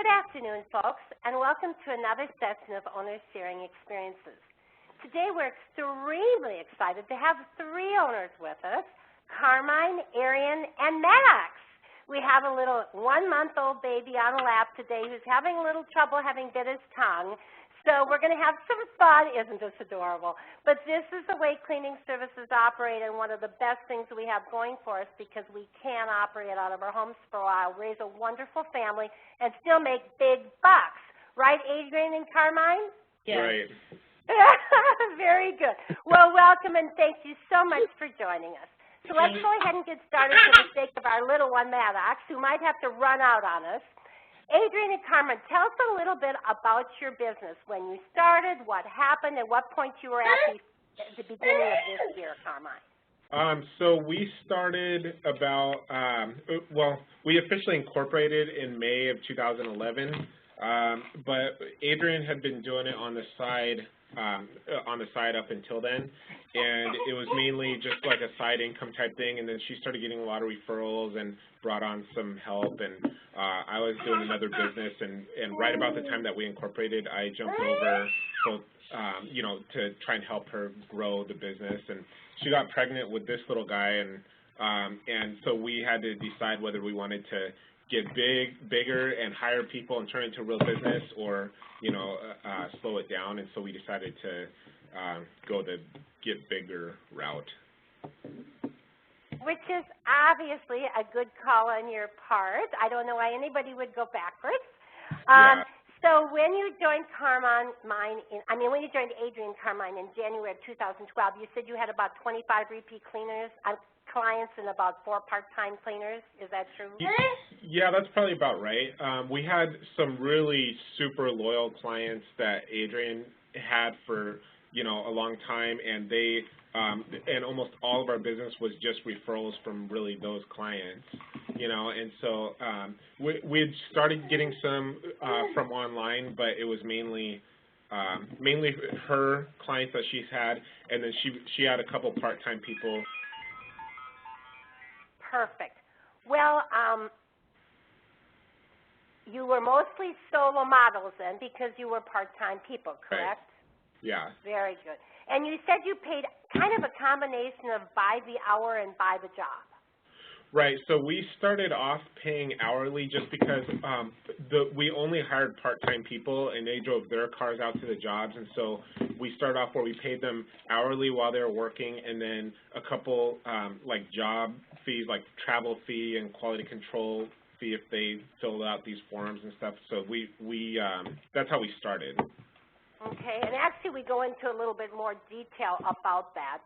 Good afternoon, folks, and welcome to another session of Owners Sharing Experiences. Today we're extremely excited to have three owners with us, Carmine, Adrianne, and Max. We have a little 1-month-old baby on a lap today who's having a little trouble having bit his tongue. So we're going to have some fun. Isn't this adorable? But this is the way cleaning services operate, and one of the best things we have going for us because we can operate out of our homes for a while, raise a wonderful family, and still make big bucks. Right, Adrianne and Carmine? Yes. Right. Very good. Well, welcome, and thank you so much for joining us. So let's go ahead and get started for the sake of our little one, Maddox, who might have to run out on us. Adrianne and Carmine, tell us a little bit about your business, when you started, what happened, and what point you were at the beginning of this year, Carmine. So we started about, we officially incorporated in May of 2011, but Adrianne had been doing it on the side up until then, and it was mainly just like a side income type thing, and then she started getting a lot of referrals and brought on some help, and I was doing another business, and right about the time that we incorporated, I jumped over both, to try and help her grow the business, and she got pregnant with this little guy, and so we had to decide whether we wanted to get bigger and hire people and turn it into a real business, or slow it down. And so we decided to go the get bigger route. Which is obviously a good call on your part. I don't know why anybody would go backwards. Yeah. So when you joined when you joined Adrianne Carmine in January of 2012, you said you had about 25 repeat clients and about 4 part-time cleaners. Is that true? Yeah, that's probably about right. We had some really super loyal clients that Adrianne had for a long time, and they and almost all of our business was just referrals from really those clients. And so we had started getting some from online, but it was mainly her clients that she's had, and then she had a couple part-time people. Perfect. Well, you were mostly solo models then because you were part-time people, correct? Right. Yeah. Very good. And you said you paid kind of a combination of by the hour and by the job. Right. So we started off paying hourly just because we only hired part-time people, and they drove their cars out to the jobs. And so we started off where we paid them hourly while they were working, and then a couple like job fees, like travel fee and quality control fee if they filled out these forms and stuff. So we that's how we started. Okay, and actually we go into a little bit more detail about that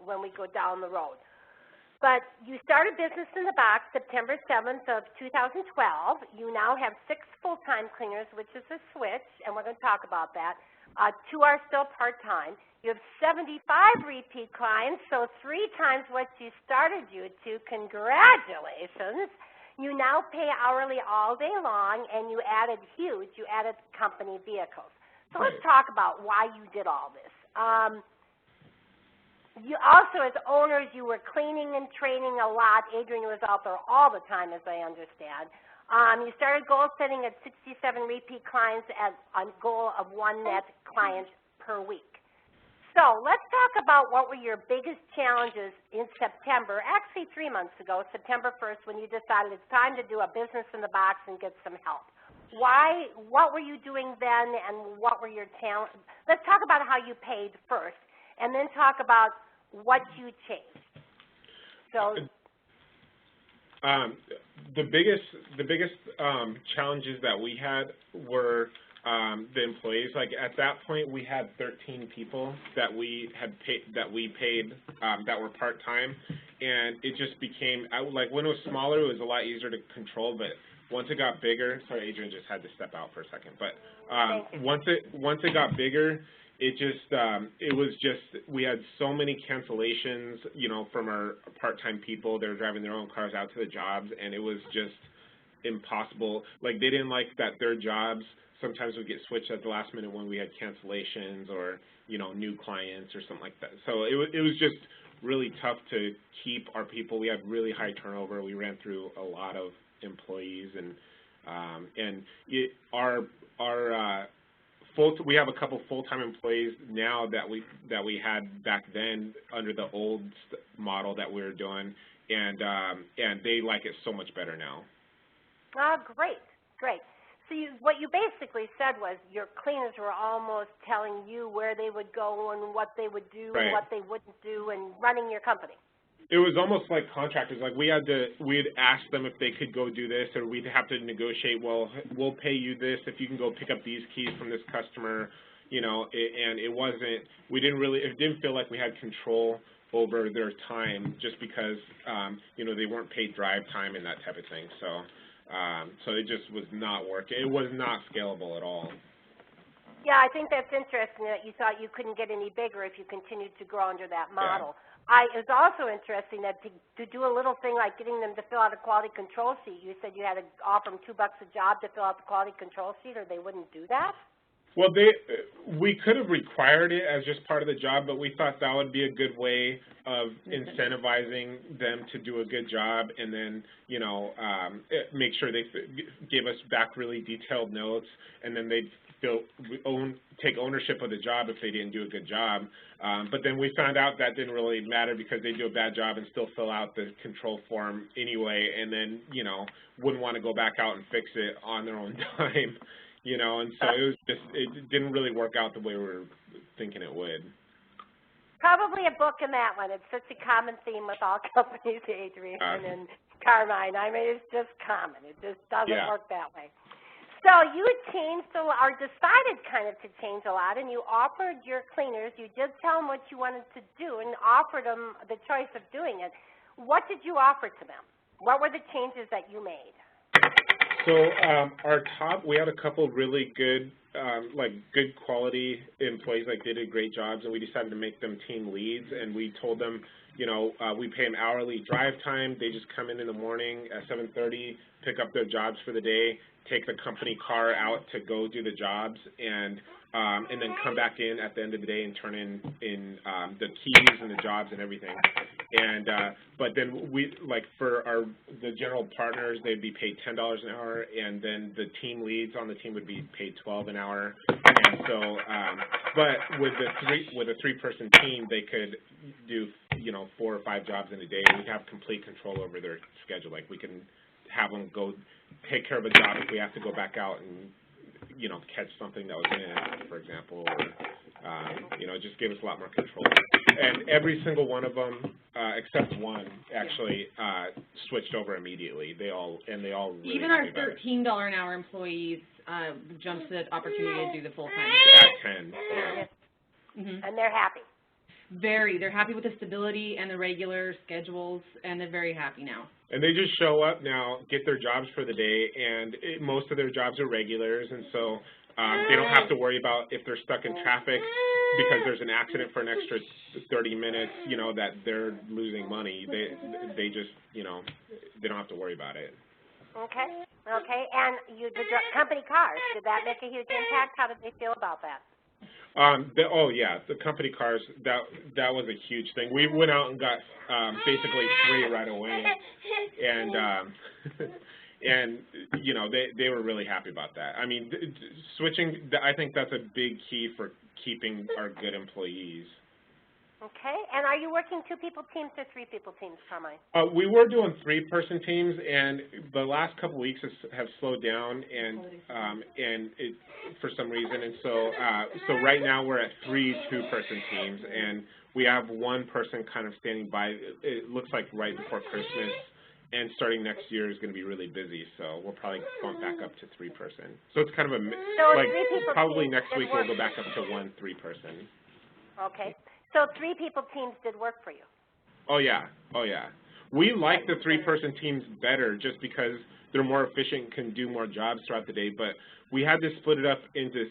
when we go down the road. But you started business in the box September 7th of 2012. You now have 6 full-time cleaners, which is a switch, and we're going to talk about that. 2 are still part-time. You have 75 repeat clients, so 3 times what you started you to. Congratulations. You now pay hourly all day long, and you added company vehicles. So let's talk about why you did all this. You also, as owners, you were cleaning and training a lot. Adrianne was out there all the time, as I understand. You started goal setting at 67 repeat clients at a goal of 1 net client per week. So let's talk about what were your biggest challenges in September, actually 3 months ago, September 1st, when you decided it's time to do a business in the box and get some help. What were you doing then, and what were your challenges? Let's talk about how you paid first, and then talk about what you changed. So the biggest challenges that we had were the employees. Like at that point, we had 13 people that we paid that were part-time, and it just became like when it was smaller, it was a lot easier to control. But once it got bigger, sorry, Adrianne just had to step out for a second. But once it got bigger, it was just we had so many cancellations, from our part-time people. They were driving their own cars out to the jobs, and it was just impossible. Like they didn't like that their jobs sometimes would get switched at the last minute when we had cancellations or new clients or something like that. So it was just really tough to keep our people. We had really high turnover. We ran through a lot of employees, and And we have a couple full-time employees now that we had back then under the old model that we were doing, and they like it so much better now. Oh, great, great. So what you basically said was your cleaners were almost telling you where they would go and what they would do and what they wouldn't do, and running your company. It was almost like contractors. Like we'd ask them if they could go do this, or we'd have to negotiate. Well, we'll pay you this if you can go pick up these keys from this customer, and it wasn't. It didn't feel like we had control over their time just because they weren't paid drive time and that type of thing. So it just was not working. It was not scalable at all. Yeah, I think that's interesting that you thought you couldn't get any bigger if you continued to grow under that model. Yeah. It was also interesting that to do a little thing like getting them to fill out a quality control sheet, you said you had to offer them $2 a job to fill out the quality control sheet, or they wouldn't do that? Well, we could have required it as just part of the job, but we thought that would be a good way of incentivizing them to do a good job, and then, make sure they give us back really detailed notes, and then they'd take ownership of the job if they didn't do a good job. But then we found out that didn't really matter because they do a bad job and still fill out the control form anyway, and then, wouldn't want to go back out and fix it on their own time. And so it didn't really work out the way we were thinking it would. Probably a book in that one. It's such a common theme with all companies, Adrian and Carmine. I mean, it's just common. It just doesn't work that way. So you changed or decided kind of to change a lot, and you offered your cleaners, you did tell them what you wanted to do and offered them the choice of doing it. What did you offer to them? What were the changes that you made? So we had a couple really good, good quality employees, they did great jobs, and we decided to make them team leads, and we told them, we pay them hourly drive time. They just come in the morning at 7:30, pick up their jobs for the day, take the company car out to go do the jobs, and then come back in at the end of the day and turn in the keys and the jobs and everything. And but then for the general partners, they'd be paid $10 an hour, and then the team leads on the team would be paid $12 an hour. And so, but with a three-person team, they could do 4 or 5 jobs in a day. We'd have complete control over their schedule. We can have them go take care of a job if we have to go back out and catch something that was in, for example, or just give us a lot more control. And every single one of them, except one, actually switched over immediately. They all really even our $13 an hour employees jumped to the opportunity to do the full time. At 10. Yeah. And they're happy. They're happy with the stability and the regular schedules, and they're very happy now. And they just show up now, get their jobs for the day, and most of their jobs are regulars, and so they don't have to worry about if they're stuck in traffic because there's an accident for an extra 30 minutes, that they're losing money. They just, they don't have to worry about it. Okay. And the company cars, did that make a huge impact? How did they feel about that? The company cars, that was a huge thing. We went out and got basically 3 right away, and they were really happy about that. I mean, switching, I think that's a big key for keeping our good employees. Okay, and are you working 2-people teams or 3-people teams, Carmine? We were doing 3-person teams, and the last couple of weeks have slowed down, and it for some reason, and so right now we're at 3 2-person teams, and we have 1 person kind of standing by. It looks like right before Christmas, and starting next year is going to be really busy, so we'll probably bump back up to 3-person. So it's kind of probably next week we'll go back up to 1 3-person. Okay. So 3-people teams did work for you? Oh, yeah. We like the 3-person teams better just because they're more efficient, can do more jobs throughout the day, but we had to split it up into,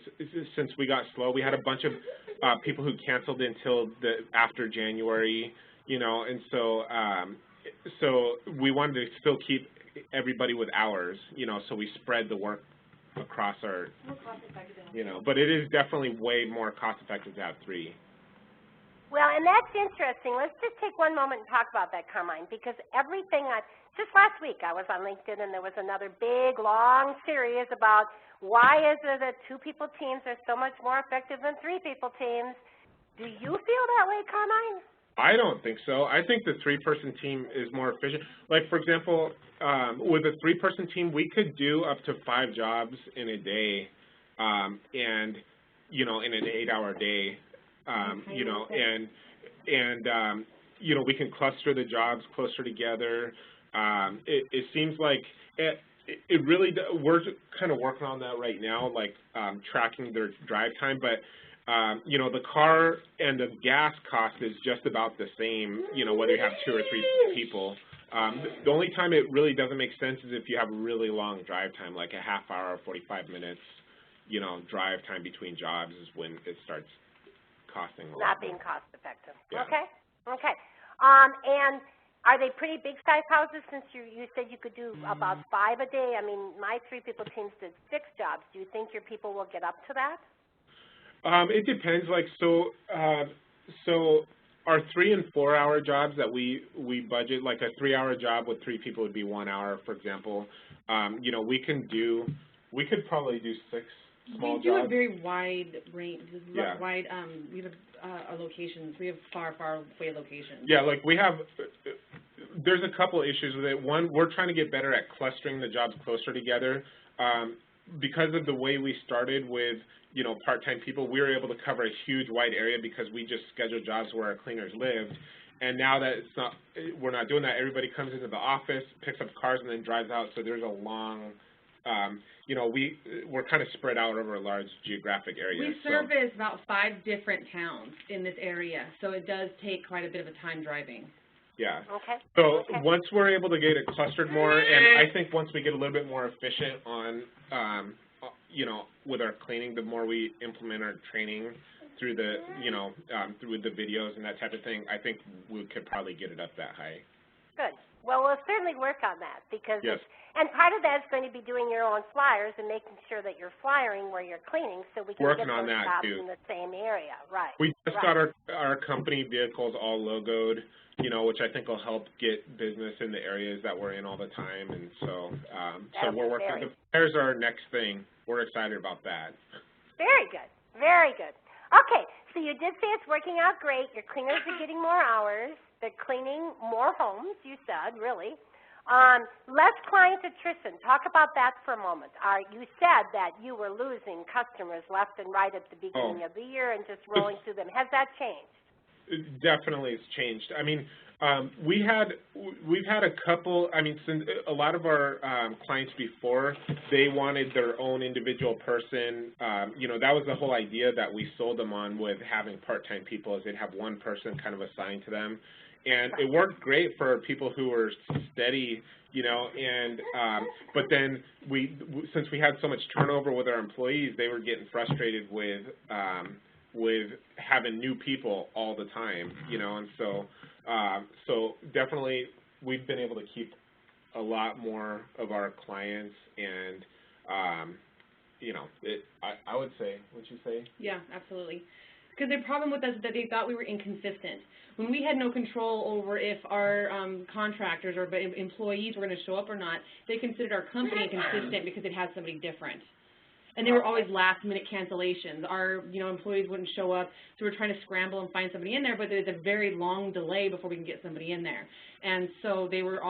since we got slow, we had a bunch of people who canceled until after January, and so we wanted to still keep everybody with hours, so we spread the work across our, but it is definitely way more cost effective to have 3. Well, and that's interesting. Let's just take one moment and talk about that, Carmine, because just last week I was on LinkedIn and there was another big, long series about why is it that 2-people teams are so much more effective than 3-people teams. Do you feel that way, Carmine? I don't think so. I think the 3-person team is more efficient. Like, for example, with a 3-person team, we could do up to 5 jobs in a day, and, you know, in an 8-hour day, you know, and you know, we can cluster the jobs closer together. It seems like it really, we're kind of working on that right now, like tracking their drive time, but you know, the car and the gas cost is just about the same, you know, whether you have 2 or 3 people. The only time it really doesn't make sense is if you have really long drive time, like a half hour or 45 minutes, you know, drive time between jobs is when it starts costing a lot. Not being cost effective. Yeah. Okay. Okay. And are they pretty big size houses, since you said you could do about 5 a day? I mean, my 3-people teams did 6 jobs. Do you think your people will get up to that? It depends. Like, so our 3- and 4-hour jobs that we budget, like a 3-hour job with 3 people would be 1 hour, for example. You know, we could probably do 6 small jobs. We do a very wide range, Yeah. we have our locations. We have far away locations. Yeah, like we have, there's a couple issues with it. One, we're trying to get better at clustering the jobs closer together. Because of the way we started with, you know, part-time people, we were able to cover a huge wide area because we just scheduled jobs where our cleaners lived. And now that we're not doing that, everybody comes into the office, picks up cars, and then drives out. So there's a long, you know, we're kind of spread out over a large geographic area. We service about 5 different towns in this area, so it does take quite a bit of a time driving. Yeah. Okay. So once we're able to get it clustered more, and I think once we get a little bit more efficient on, you know, with our cleaning, the more we implement our training through the, you know, through the videos and that type of thing, I think we could probably get it up that high. Good. Well, we'll certainly work on that, because yes. And part of that is going to be doing your own flyers and making sure that you're flyering where you're cleaning, so we can Working get on those that jobs too. in the same area. Right. We just got our company vehicles all logoed, you know, which I think will help get business in the areas that we're in all the time, and so we're working. The flyers are our next thing. We're excited about that. Very good. Very good. Okay, so you did say it's working out great. Your cleaners are getting more hours. They're cleaning more homes, you said, really. Less client attrition. Talk about that for a moment. You said that you were losing customers left and right at the beginning of the year and just rolling through them. Has that changed? It definitely has changed. I mean, we've had a couple. I mean, since a lot of our clients before, they wanted their own individual person. You know, that was the whole idea that we sold them on with having part-time people, is they'd have one person kind of assigned to them. And it worked great for people who were steady, you know, and but then since we had so much turnover with our employees, they were getting frustrated with having new people all the time, you know, and so definitely we've been able to keep a lot more of our clients, and you know, I would say, wouldn't you say? Yeah, absolutely. Because the problem with us is that they thought we were inconsistent. When we had no control over if our contractors or employees were going to show up or not, they considered our company inconsistent because it had somebody different. And they were always last-minute cancellations. Our, you know, employees wouldn't show up, so we're trying to scramble and find somebody in there, but there's a very long delay before we can get somebody in there. And so they were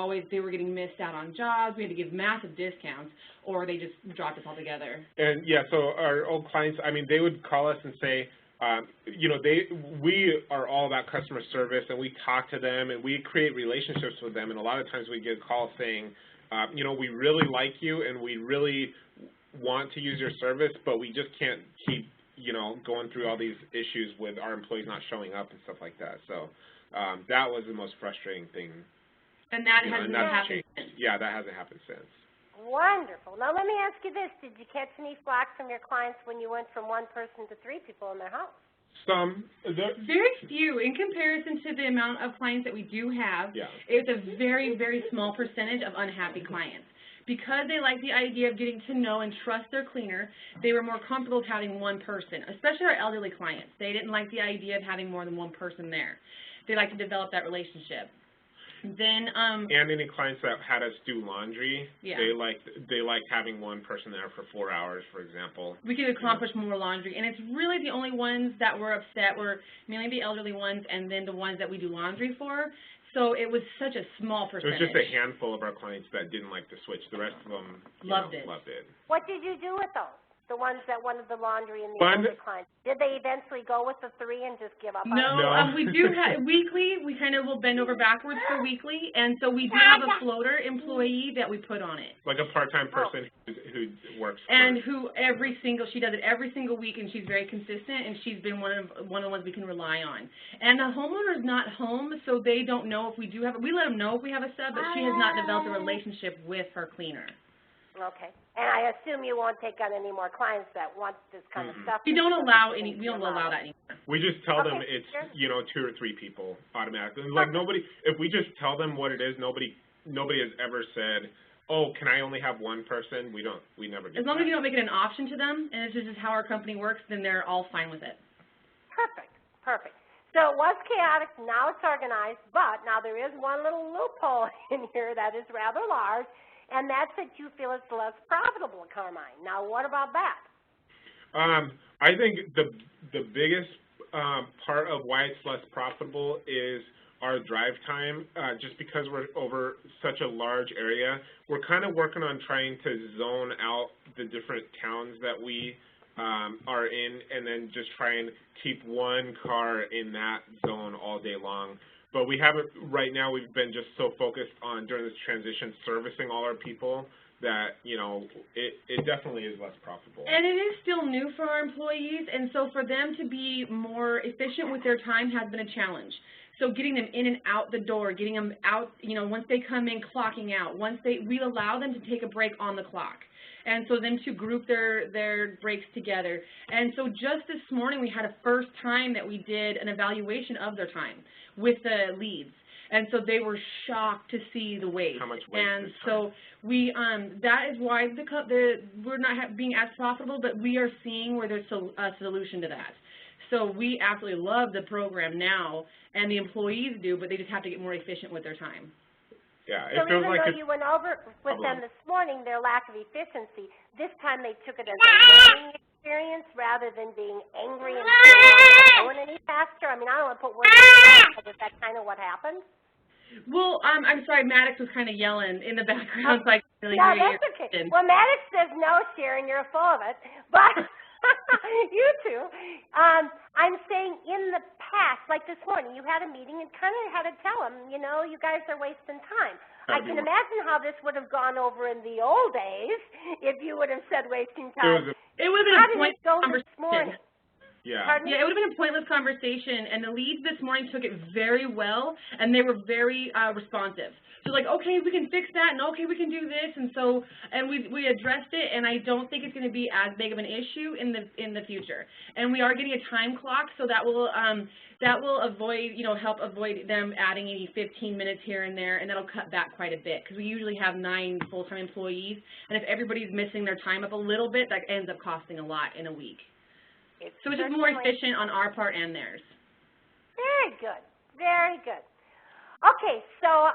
getting missed out on jobs. We had to give massive discounts, or they just dropped us altogether. And yeah, so our old clients, I mean, they would call us and say, you know, we are all about customer service, and we talk to them, and we create relationships with them, and a lot of times we get a call saying, you know, we really like you, and we really want to use your service, but we just can't keep, you know, going through all these issues with our employees not showing up and stuff like that. So that was the most frustrating thing. And that hasn't happened since. Yeah, that hasn't happened since. Wonderful. Now let me ask you this. Did you catch any flack from your clients when you went from 1 person to 3 people in their house? Some. Very few. In comparison to the amount of clients that we do have, yeah. it's a very, very small percentage of unhappy clients. because they like the idea of getting to know and trust their cleaner, they were more comfortable with having one person, especially our elderly clients. They didn't like the idea of having more than one person there. They like to develop that relationship. Then and any clients that had us do laundry, they liked having one person there for 4 hours, for example. We could accomplish more laundry, and it's really the only ones that were upset were mainly the elderly ones, and then the ones that we do laundry for. So it was such a small percentage. It was just a handful of our clients that didn't like the switch. The rest of them loved it. What did you do with those? The ones that wanted the laundry and the elderly clients. Did they eventually go with the 3 and just give up on it? No, we do have weekly. We kind of will bend over backwards for weekly, and so we do have a floater employee that we put on it. Like a part-time person who works. And she does it every single week, and she's very consistent, and she's been one of the ones we can rely on. And the homeowner's not home, so they don't know if we do have it. We let them know if we have a sub, but she has not developed a relationship with her cleaner. Okay. And I assume you won't take on any more clients that want this kind of stuff. We don't allow that anymore. We just tell them it's, 2 or 3 people automatically. Like if we just tell them what it is, nobody has ever said, oh, can I only have one person? We never do that. As long as you don't make it an option to them, and it's just how our company works, then they're all fine with it. Perfect. So it was chaotic, now it's organized, but now there is one little loophole in here that is rather large, and that's that you feel it's less profitable, Carmine. Now, what about that? I think the biggest part of why it's less profitable is our drive time. Just because we're over such a large area, we're kind of working on trying to zone out the different towns that we are in, and then just try and keep one car in that zone all day long. But we haven't, right now we've been just so focused on, during this transition, servicing all our people that, it definitely is less profitable. And it is still new for our employees, and so for them to be more efficient with their time has been a challenge. So getting them in and out the door, getting them out, once they come in, clocking out, we allow them to take a break on the clock. And so them to group their breaks together. And so just this morning we had a first time that we did an evaluation of their time with the leads. And so they were shocked to see the waste. How much waste? And so we, that is why we're not being as profitable, but we are seeing where there's a solution to that. So we absolutely love the program now, and the employees do, but they just have to get more efficient with their time. Yeah, so even though you went over with them this morning, their lack of efficiency, this time they took it as a learning experience rather than being angry and going any faster. I mean, I don't want to put words in your mouth, but is that kind of what happened? Well, I'm sorry, Maddox was kind of yelling in the background, so I couldn't really hear you. That's okay. Well, Maddox says no, Sharon, you're full of it, but you two. I'm saying in the past, like this morning, you had a meeting and kind of had to tell them, you guys are wasting time. I can imagine how this would have gone over in the old days if you would have said wasting time. It would have been a pointless conversation. Yeah. Yeah, it would have been a pointless conversation, and the leads this morning took it very well, and they were very responsive. So like, okay, we can fix that, and okay, we can do this, and so, and we addressed it, and I don't think it's going to be as big of an issue in the future. And we are getting a time clock, so that will avoid, help avoid them adding any 15 minutes here and there, and that'll cut back quite a bit, because we usually have 9 full-time employees, and if everybody's missing their time up a little bit, that ends up costing a lot in a week. So it's just more efficient on our part and theirs. Very good. Very good. Okay, so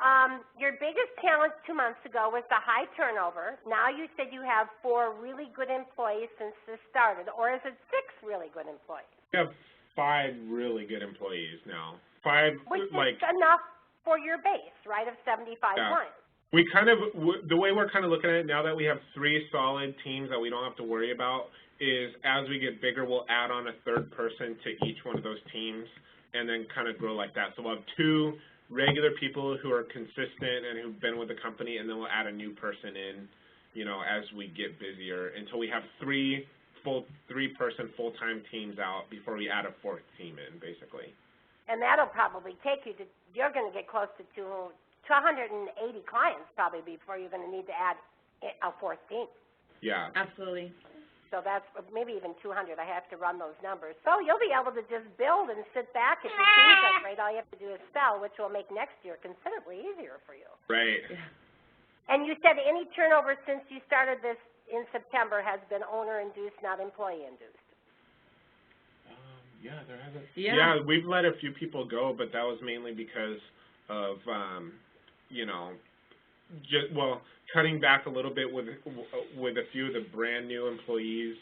your biggest challenge 2 months ago was the high turnover. Now you said you have 4 really good employees since this started, or is it 6 really good employees? We have 5 really good employees now. 5, which is enough for your base, right, of 75 clients. We the way we're kind of looking at it now that we have 3 solid teams that we don't have to worry about is as we get bigger, we'll add on a 3rd person to each one of those teams and then kind of grow like that. So we'll have 2 regular people who are consistent and who've been with the company, and then we'll add a new person in, as we get busier until we have 3-person full-time teams out before we add a 4th team in, basically. And that'll probably take you to, you're going to get close to 280 clients probably before you're going to need to add a 4th team. Yeah. Absolutely. So that's maybe even 200. I have to run those numbers. So you'll be able to just build and sit back. If your team's not great, all you have to do is sell, which will make next year considerably easier for you. Right. And you said any turnover since you started this in September has been owner-induced, not employee-induced. Yeah, there hasn't. Yeah. We've let a few people go, but that was mainly because of, you know, cutting back a little bit with a few of the brand new employees.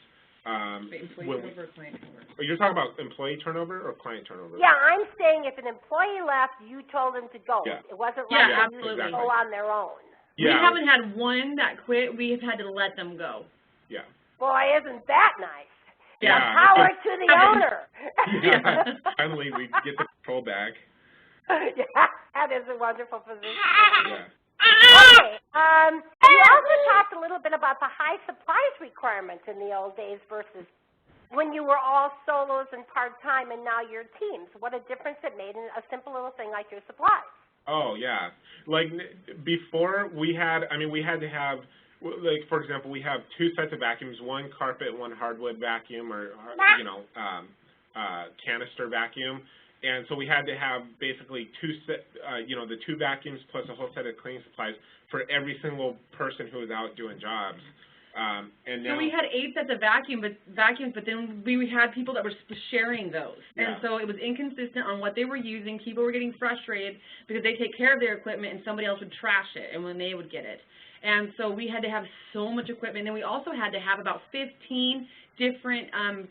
Employee turnover or client turnover? You're talking about employee turnover or client turnover? Yeah, I'm saying if an employee left, you told them to go. Yeah. It wasn't like they absolutely. go on their own. We Yeah. haven't had one that quit. We have had to let them go. Yeah. Boy, isn't that nice? Yeah. Power to the owner. Yeah. Finally, we get the control back. Yeah, that is a wonderful position. Yeah. Okay. You also talked a little bit about the high supplies requirements in the old days versus when you were all solos and part-time and now you're teams. What a difference it made in a simple little thing like your supplies. Oh, yeah. Like, before, we had to have, like, for example, we have 2 sets of vacuums, one carpet, one hardwood vacuum, or, you know, canister vacuum. And so we had to have basically you know, the 2 vacuums plus a whole set of cleaning supplies for every single person who was out doing jobs. And now, so we had 8 sets of vacuums, but then we had people that were sharing those. And so it was inconsistent on what they were using. People were getting frustrated because they take care of their equipment and somebody else would trash it and when they would get it. And so we had to have so much equipment. And then we also had to have about 15 different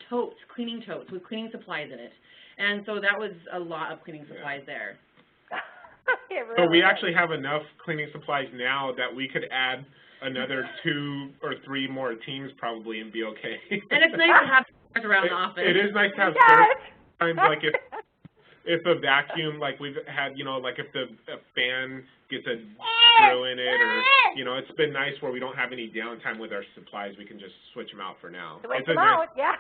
totes, cleaning totes with cleaning supplies in it. And so that was a lot of cleaning supplies there. Really so we actually have enough cleaning supplies now that we could add another 2 or 3 more teams probably and be okay. And it's nice to have stores around the office. It is nice to have stores. Sometimes, like if a vacuum, like we've had, you know, like if a fan gets a screw in it, or, you know, it's been nice where we don't have any downtime with our supplies. We can just switch them out for now. Switch them out, yeah.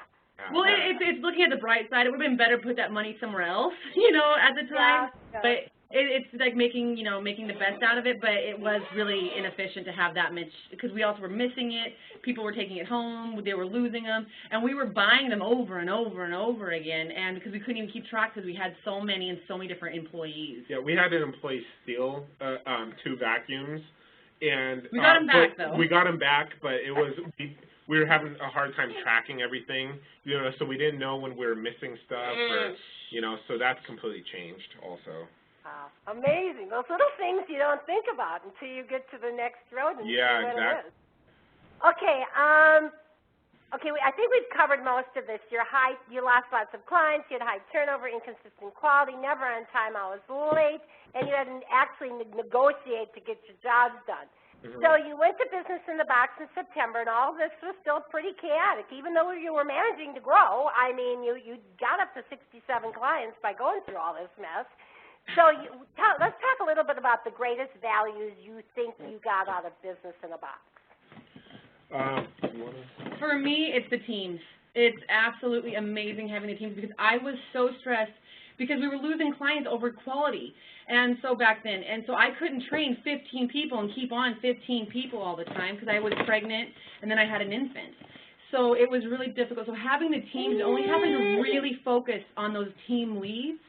Well, it's looking at the bright side. It would have been better to put that money somewhere else, you know, at the time. Yeah. But it's like making the best out of it. But it was really inefficient to have that much because we also were missing it. People were taking it home. They were losing them. And we were buying them over and over and over again. And because we couldn't even keep track because we had so many and so many different employees. Yeah, we had an employee steal 2 vacuums. And we got them back, though. We got them back, but it was... We were having a hard time tracking everything, you know, so we didn't know when we were missing stuff, or, you know, so that's completely changed also. Wow, amazing. Those little things you don't think about until you get to the next road and see what it is. Okay, I think we've covered most of this. You lost lots of clients, you had high turnover, inconsistent quality, never on time, always late, and you had to actually negotiate to get your jobs done. So you went to business in the box in September, and all of this was still pretty chaotic. Even though you were managing to grow, I mean, you got up to 67 clients by going through all this mess. So let's talk a little bit about the greatest values you think you got out of business in a box. For me, it's the teams. It's absolutely amazing having the teams because I was so stressed because we were losing clients over quality. And so back then, and so I couldn't train 15 people and keep on 15 people all the time because I was pregnant and then I had an infant. So it was really difficult. So having the teams, only having to really focus on those team leads,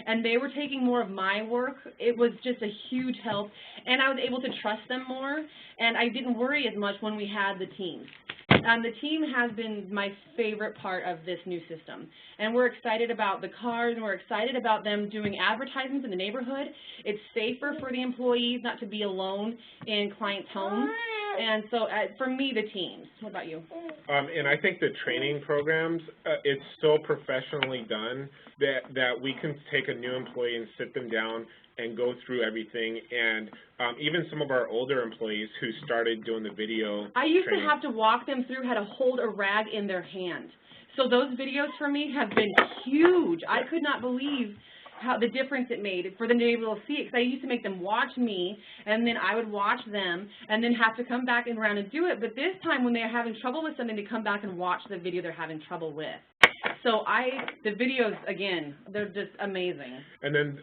and they were taking more of my work, it was just a huge help. And I was able to trust them more, and I didn't worry as much when we had the teams. The team has been my favorite part of this new system. And we're excited about the cars, and we're excited about them doing advertisements in the neighborhood. It's safer for the employees not to be alone in clients' homes. And so for me, the teams. What about you? And I think the training programs, it's so professionally done that we can take a new employee and sit them down and go through everything, and even some of our older employees who started doing the video I used training. to have to walk them through how to hold a rag in their hand. So those videos for me have been huge. I could not believe how the difference it made for them to be able to see it, because I used to make them watch me, and then I would watch them, and then have to come back and around and do it. But this time, when they're having trouble with something, they come back and watch the video they're having trouble with. So the videos, again, they're just amazing. And then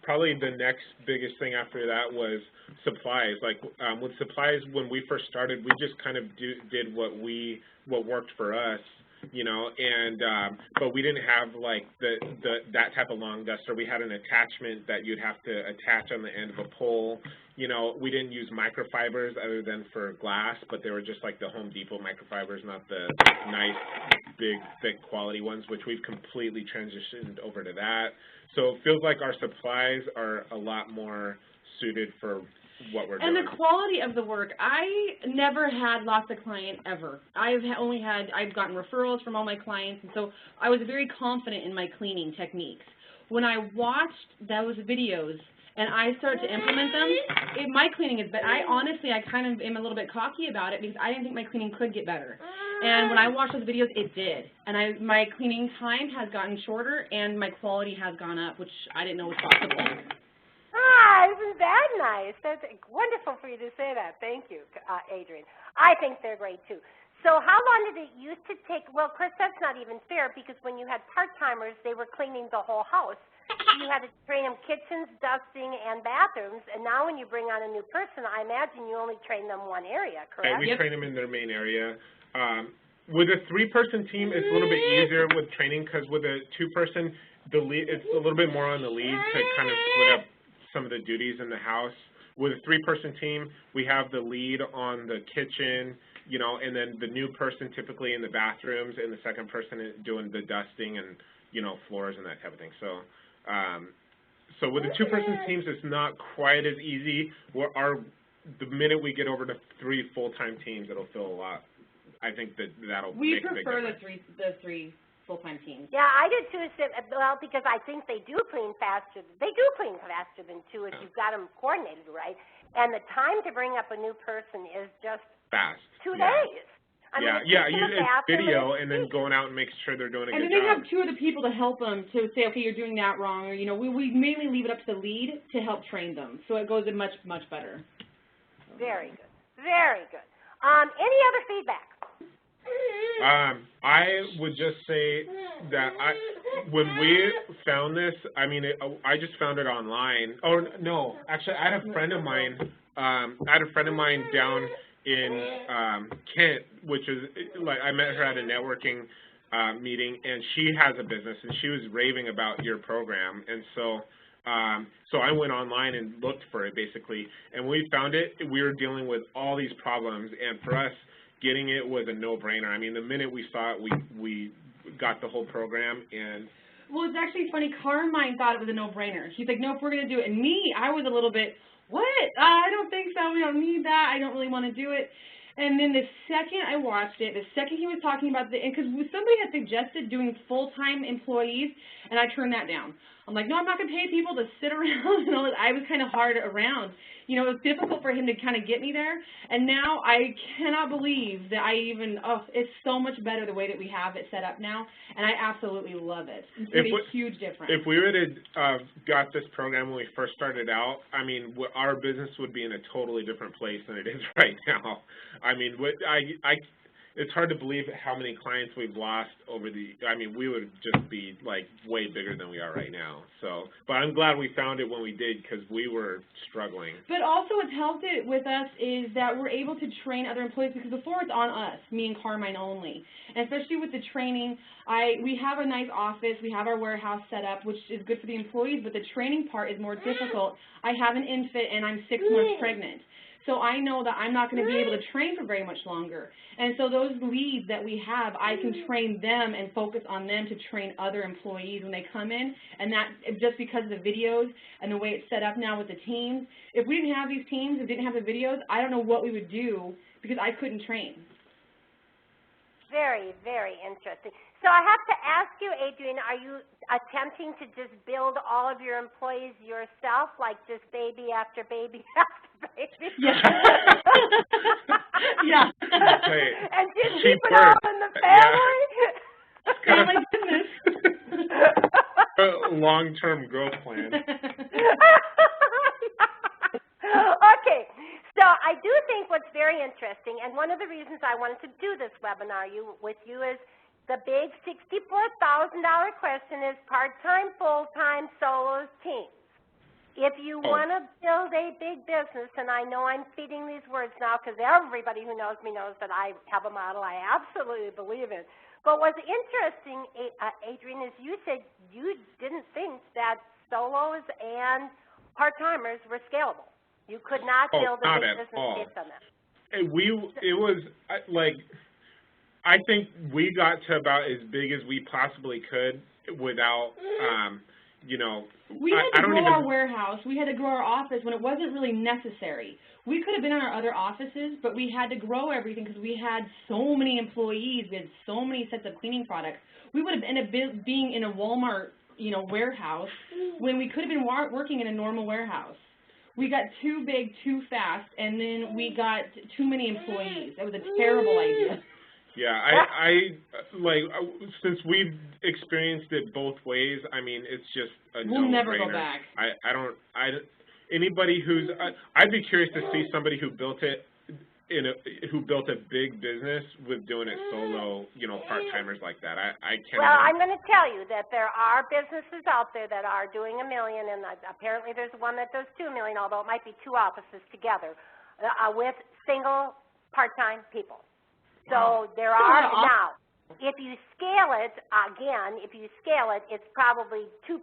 probably the next biggest thing after that was supplies. Like with supplies, when we first started, we just kind of did what worked for us, you know, and but we didn't have like that type of long duster. We had an attachment that you'd have to attach on the end of a pole, you know, we didn't use microfibers other than for glass, but they were just like the Home Depot microfibers, not the nice, big, thick quality ones, which we've completely transitioned over to that. So it feels like our supplies are a lot more suited for what we're doing. And the quality of the work, I never had lost a client ever. I've gotten referrals from all my clients, and so I was very confident in my cleaning techniques. When I watched those videos and I started to implement them, my cleaning is better. I kind of am a little bit cocky about it because I didn't think my cleaning could get better. And when I watched those videos, it did. And my cleaning time has gotten shorter and my quality has gone up, which I didn't know was possible. Ah, isn't that nice? That's wonderful for you to say that. Thank you, Adrianne. I think they're great, too. So how long did it used to take? Well, Chris, that's not even fair because when you had part-timers, they were cleaning the whole house. You had to train them kitchens, dusting, and bathrooms. And now when you bring on a new person, I imagine you only train them one area, correct? We train them in their main area. With a 3-person team, it's a little bit easier with training because with a 2-person, it's a little bit more on the lead to kind of split up some of the duties in the house. With a 3-person team, we have the lead on the kitchen, you know, and then the new person typically in the bathrooms, and the second person doing the dusting and, you know, floors and that type of thing. So, so with the 2-person teams, it's not quite as easy. The minute we get over to 3 full-time teams, it'll feel a lot. I think that'll make a big difference. We prefer the three full-time teams. Yeah, I do too. Well, because I think they do clean faster. They do clean faster than 2 if you've got them coordinated right. And the time to bring up a new person is just fast. 2 days. I mean, it's video and then going out and making sure they're doing a good job. And then they have 2 other people to help them to say, okay, you're doing that wrong, or, you know, we mainly leave it up to the lead to help train them. So it goes in much, much better. Very good. Very good. Any other feedback? I would just say that when we found this, I mean, I just found it online. Oh, no, actually, I had a friend of mine down in Kent, which is, like, I met her at a networking meeting, and she has a business, and she was raving about your program, and so I went online and looked for it, basically, and we found it. We were dealing with all these problems, and for us, getting it was a no-brainer. I mean, the minute we saw it, we got the whole program, and... Well, it's actually funny. Carmine thought it was a no-brainer. He's like, no, if we're going to do it. And me, I was a little bit, what? I don't think so. We don't need that. I don't really want to do it. And then the second I watched it, the second he was talking about because somebody had suggested doing full-time employees, and I turned that down. I'm like, no, I'm not going to pay people to sit around. And all that. I was kind of hard around. You know, it was difficult for him to kind of get me there. And now I cannot believe that it's so much better the way that we have it set up now. And I absolutely love it. It's made a huge difference. If we would have got this program when we first started out, I mean, our business would be in a totally different place than it is right now. I mean, it's hard to believe how many clients we've lost I mean, we would just be, like, way bigger than we are right now. So, but I'm glad we found it when we did because we were struggling. But also what's helped it with us is that we're able to train other employees because before it's on us, me and Carmine only. And especially with the training, we have a nice office, we have our warehouse set up, which is good for the employees, but the training part is more difficult. I have an infant and I'm 6 months pregnant. So I know that I'm not going to be able to train for very much longer. And so those leads that we have, I can train them and focus on them to train other employees when they come in. And that just because of the videos and the way it's set up now with the teams. If we didn't have these teams and didn't have the videos, I don't know what we would do because I couldn't train. Very, very interesting. So I have to ask you, Adrianne, are you attempting to just build all of your employees yourself, like just baby after baby after baby? Yeah. Yeah. Hey, and just keep it all in the family? Yeah. Family business. A long-term growth plan. Okay. So I do think what's very interesting, and one of the reasons I wanted to do this webinar with you is the big $64,000 question is part-time, full-time, solos, teams. If you want to build a big business, and I know I'm feeding these words now because everybody who knows me knows that I have a model I absolutely believe in. But what's interesting, Adrianne, is you said you didn't think that solos and part-timers were scalable. You could not build a big business based on that. It was like, I think we got to about as big as we possibly could without, you know. We had to grow our warehouse. We had to grow our office when it wasn't really necessary. We could have been in our other offices, but we had to grow everything because we had so many employees. We had so many sets of cleaning products. We would have ended up being in a Walmart, you know, warehouse when we could have been working in a normal warehouse. We got too big too fast, and then we got too many employees. That was a terrible idea. Yeah, I like, since we've experienced it both ways, I mean, it's just a no-brainer. We'll never go back. Anybody who's, I'd be curious to see somebody who built it who built a big business with doing it solo, you know, part-timers like that. I can't. Well, I'm going to tell you that there are businesses out there that are doing $1 million, and apparently there's one that does $2 million, although it might be two offices together with single part-time people. So there are now. If you scale it, again, it's probably 2%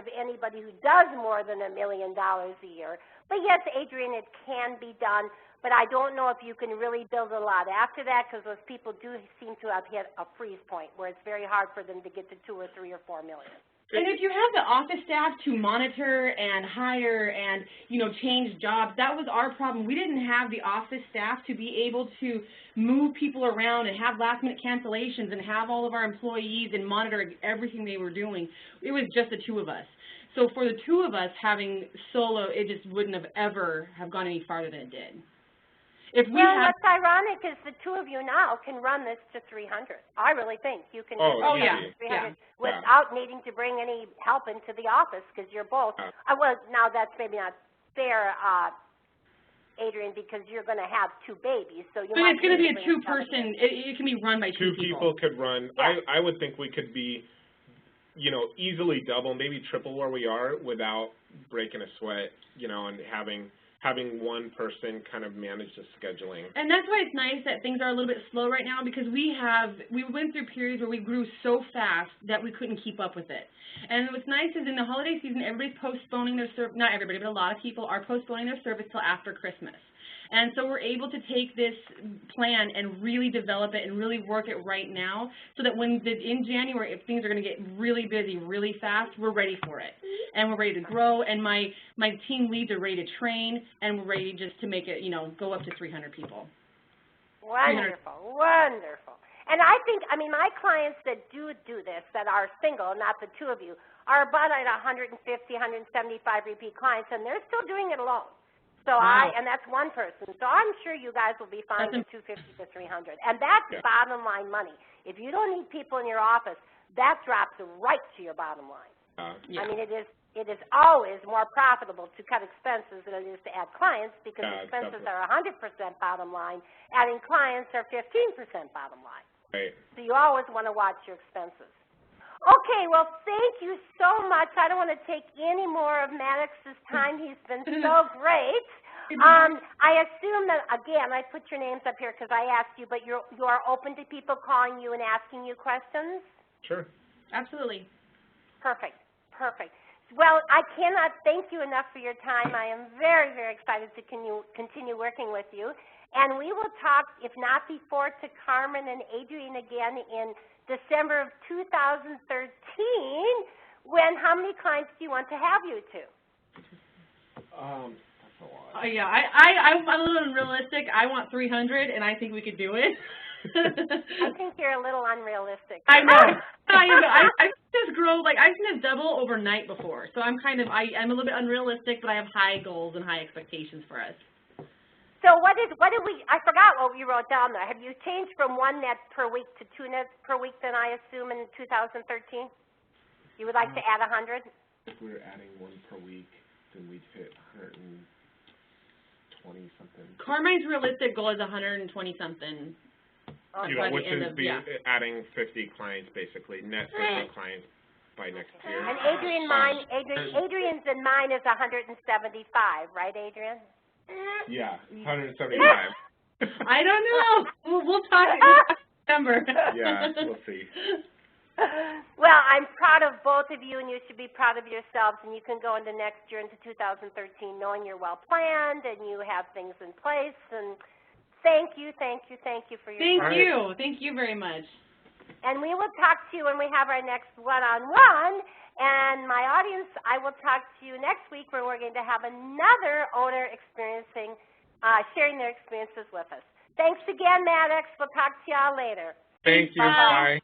of anybody who does more than $1 million a year. But yes, Adrienne, it can be done. But I don't know if you can really build a lot after that, because those people do seem to have hit a freeze point where it's very hard for them to get to 2 or 3 or 4 million. And if you have the office staff to monitor and hire and, you know, change jobs, that was our problem. We didn't have the office staff to be able to move people around and have last-minute cancellations and have all of our employees and monitor everything they were doing. It was just the two of us. So for the two of us having solo, it just wouldn't have ever have gone any farther than it did. What's ironic is the two of you now can run this to 300. I really think you can do 300 without needing to bring any help into the office, because you're both. Now that's maybe not fair, Adrienne, because you're going to have 2 babies. So it's going to be a 2-person. It can be run by 2 people. 2 people could run. Yeah. I would think we could be, you know, easily double, maybe triple where we are without breaking a sweat, you know, and having one person kind of manage the scheduling. And that's why it's nice that things are a little bit slow right now, because we went through periods where we grew so fast that we couldn't keep up with it. And what's nice is in the holiday season, everybody's postponing their service, not everybody, but a lot of people are postponing their service till after Christmas. And so we're able to take this plan and really develop it and really work it right now, so that in January, if things are going to get really busy really fast, we're ready for it. And we're ready to grow, and my team leads are ready to train, and we're ready just to make it, you know, go up to 300 people. Wonderful, wonderful. And I think, I mean, my clients that do this, that are single, not the two of you, are about at 150, 175 repeat clients, and they're still doing it alone. So and that's one person. So I'm sure you guys will be fine with 250 to 300. And that's bottom line money. If you don't need people in your office, that drops right to your bottom line. I mean, it is always more profitable to cut expenses than it is to add clients, because expenses are 100% bottom line. Adding clients are 15% bottom line. Right. So you always want to watch your expenses. Okay, well, thank you so much. I don't want to take any more of Maddox's time. He's been so great. I assume that, again, I put your names up here because I asked you, but you are open to people calling you and asking you questions? Sure. Absolutely. Perfect, perfect. Well, I cannot thank you enough for your time. I am very, very excited to continue working with you. And we will talk, if not before, to Carmine and Adrianne again in December of 2013, how many clients do you want to have you to? That's a lot. I'm a little unrealistic. I want 300, and I think we could do it. I think you're a little unrealistic. I know. I just grow, like, I've seen this double overnight before, so I'm a little bit unrealistic, but I have high goals and high expectations for us. So I forgot what we wrote down there. Have you changed from 1 net per week to 2 nets per week then, I assume, in 2013? You would like to add 100? If we were adding 1 per week, then we'd hit 120 something. Carmine's realistic goal is 120 something. You know, which is adding 50 clients basically, net 50 clients by next year. And Adrianne's and mine is 175, right, Adrianne? Yeah, 175. I don't know. We'll talk in December. Yeah, we'll see. Well, I'm proud of both of you, and you should be proud of yourselves, and you can go into next year, into 2013, knowing you're well planned and you have things in place. And thank you for your time. Thank you very much. And we will talk to you when we have our next one-on-one. And my audience, I will talk to you next week when we're going to have another owner sharing their experiences with us. Thanks again, Maddox. We'll talk to y'all later. Thank you. Bye.